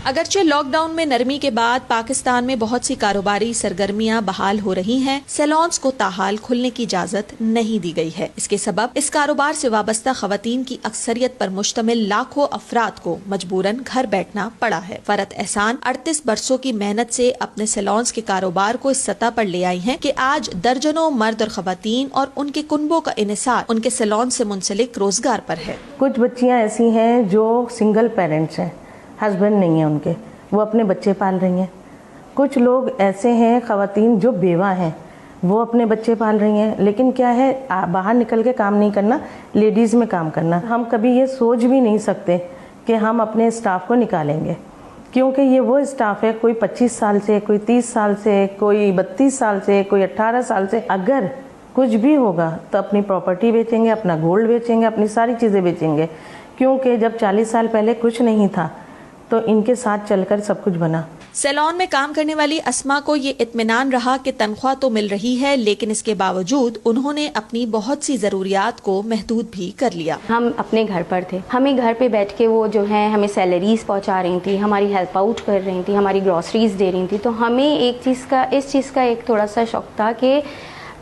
اگرچہ lock down میں نرمی کے بعد پاکستان میں بہت سی کاروباری سرگرمیاں بحال ہو رہی ہیں، سیلونز کو تاحال کھلنے کی اجازت نہیں دی گئی ہے۔ اس کے سبب اس کاروبار سے وابستہ خواتین کی اکثریت پر مشتمل لاکھوں افراد کو مجبوراً گھر بیٹھنا پڑا ہے۔ فرحت احسان 38 برسوں کی محنت سے اپنے سیلونز کے کاروبار کو اس سطح پر لے آئی ہیں کہ آج درجنوں مرد اور خواتین اور ان کے کنبوں کا انحصار ان کے سیلون سے منسلک روزگار پر ہے۔ کچھ بچیاں ایسی ہیں جو سنگل پیرنٹس ہیں، ہسبینڈ نہیں ہیں ان کے، وہ اپنے بچے پال رہی ہیں۔ کچھ لوگ ایسے ہیں خواتین جو بیوہ ہیں، وہ اپنے بچے پال رہی ہیں، لیکن کیا ہے باہر نکل کے کام نہیں کرنا، لیڈیز میں کام کرنا۔ ہم کبھی یہ سوچ بھی نہیں سکتے کہ ہم اپنے اسٹاف کو نکالیں گے، کیونکہ یہ وہ اسٹاف ہے، کوئی 25 سال سے، کوئی 30 سال سے، کوئی 32 سال سے، کوئی 18 سال سے۔ اگر کچھ بھی ہوگا تو اپنی پراپرٹی بیچیں گے، اپنا گولڈ بیچیں گے، اپنی ساری چیزیں بیچیں گے، کیونکہ جب 40 سال پہلے کچھ نہیں تھا تو ان کے ساتھ چل کر سب کچھ بنا۔ سیلون میں کام کرنے والی اسما کو یہ اطمینان رہا کہ تنخواہ تو مل رہی ہے، لیکن اس کے باوجود انہوں نے اپنی بہت سی ضروریات کو محدود بھی کر لیا۔ ہم اپنے گھر پر تھے، ہمیں گھر پہ بیٹھ کے وہ جو ہیں ہمیں سیلریز پہنچا رہی تھیں، ہماری ہیلپ آؤٹ کر رہی تھیں، ہماری گروسریز دے رہی تھیں، تو ہمیں اس چیز کا ایک تھوڑا سا شوق تھا کہ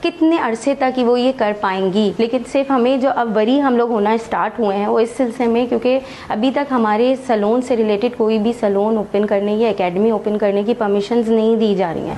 کتنے عرصے تک وہ یہ کر پائیں گی۔ لیکن صرف ہمیں جو اب وری ہم لوگ ہونا اسٹارٹ ہوئے ہیں وہ اس سلسلے میں، کیونکہ ابھی تک ہمارے سیلون سے ریلیٹڈ کوئی بھی سیلون اوپن کرنے یا اکیڈمی اوپن کرنے کی پرمیشنز نہیں دی جا رہی ہیں۔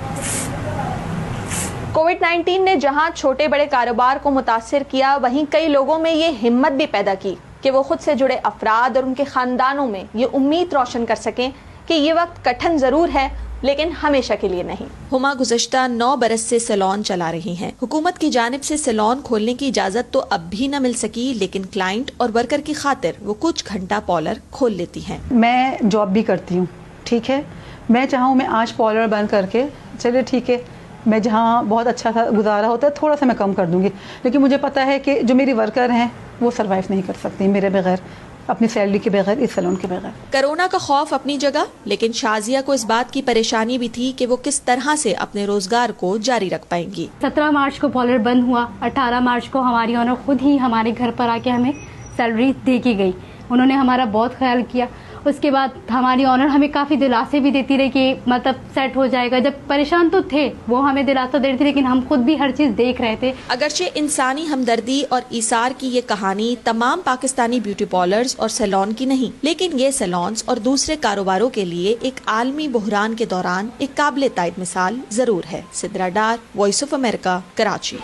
کووڈ-19 نے جہاں چھوٹے بڑے کاروبار کو متاثر کیا، وہیں کئی لوگوں میں یہ ہمت بھی پیدا کی کہ وہ خود سے جڑے افراد اور ان کے خاندانوں میں یہ امید روشن کر سکیں کہ یہ وقت کٹھن ضرور ہے لیکن ہمیشہ کے لیے نہیں۔ ہما گزشتہ 9 برس سے سیلون چلا رہی ہیں۔ حکومت کی جانب سے سیلون کھولنے کی اجازت تو اب بھی نہ مل سکی، لیکن کلائنٹ اور ورکر کی خاطر وہ کچھ گھنٹہ پارلر کھول لیتی ہیں۔ میں جاب بھی کرتی ہوں، ٹھیک ہے، میں چاہوں میں آج پارلر بند کر کے چلے ٹھیک ہے، میں جہاں بہت اچھا گزارا ہوتا ہے تھوڑا سا میں کم کر دوں گی، لیکن مجھے پتا ہے کہ جو میری ورکر ہیں وہ سروائیو نہیں کر سکتی میرے بغیر، اپنی سیلری کے بغیر، اس سیلون کے بغیر۔ کرونا کا خوف اپنی جگہ، لیکن شازیہ کو اس بات کی پریشانی بھی تھی کہ وہ کس طرح سے اپنے روزگار کو جاری رکھ پائیں گی۔ 17 مارچ کو پارلر بند ہوا، 18 مارچ کو ہماری آنر خود ہی ہمارے گھر پر آ کے ہمیں سیلری دے کے گئی، انہوں نے ہمارا بہت خیال کیا۔ اس کے بعد ہماری آنر ہمیں کافی دلاسے بھی دیتی رہی کہ مطلب سیٹ ہو جائے گا، جب پریشان تو تھے وہ ہمیں دلاسا دے رہی تھی، لیکن ہم خود بھی ہر چیز دیکھ رہے تھے۔ اگرچہ انسانی ہمدردی اور ایثار کی یہ کہانی تمام پاکستانی بیوٹی پارلرز اور سیلون کی نہیں، لیکن یہ سیلونز اور دوسرے کاروباروں کے لیے ایک عالمی بحران کے دوران ایک قابل تائید مثال ضرور ہے۔ Sidra Dar, Voice of America, Karachi.